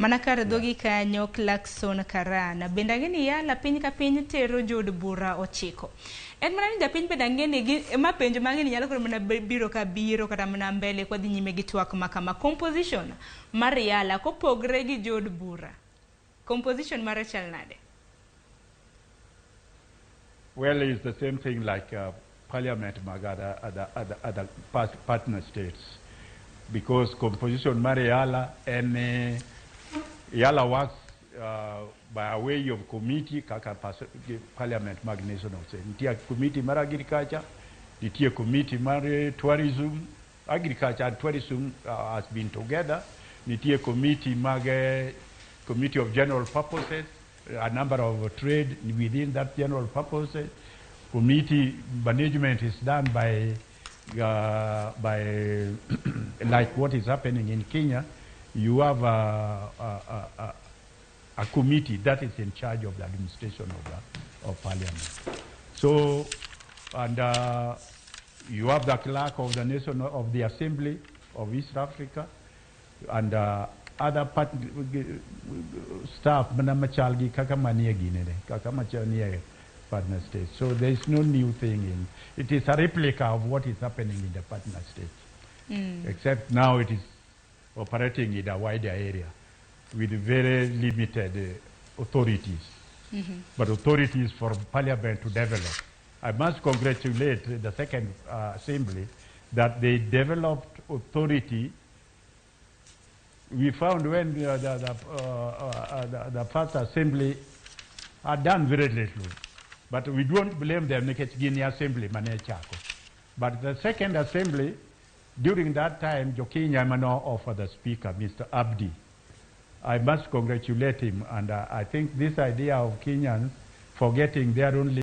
Manakar dhogi kanyo Clarkson Karan. Benda ngeni EALA piny ka piny tero jod bura ochiko. En mana ni japiny benda ngeni ema penjo mangeni nyalo koro mana biro ka biro kata mana mbele kwa dhi nyime gi twak makama. Composition mar EALA kopogre gi jod bura. Composition mar chal nade? Well, it's the same thing like Parliament other partner states, because composition mar EALA and EALA works by a way of committee kaka Parliament mag national state. Nitie committee mar agriculture, nitie committee mar tourism. Agriculture and tourism has been together. Nitie committee committee of general purposes, a number of trade within that general purposes. Committee management is done by like what is happening in Kenya. You have a committee that is in charge of the administration of Parliament. So, and you have the clerk of the the Assembly of East Africa, and other staff, partner states. So there is no new thing it is a replica of what is happening in the partner states, except now it is operating in a wider area with very limited authorities, but authorities for Parliament to develop. I must congratulate the second assembly that they developed authority. We found when the first assembly had done very little, but we don't blame them. Assembly, but the second assembly, during that time, Jokinya Mano offered the speaker, Mr. Abdi. I must congratulate him, and I think this idea of Kenyans forgetting their own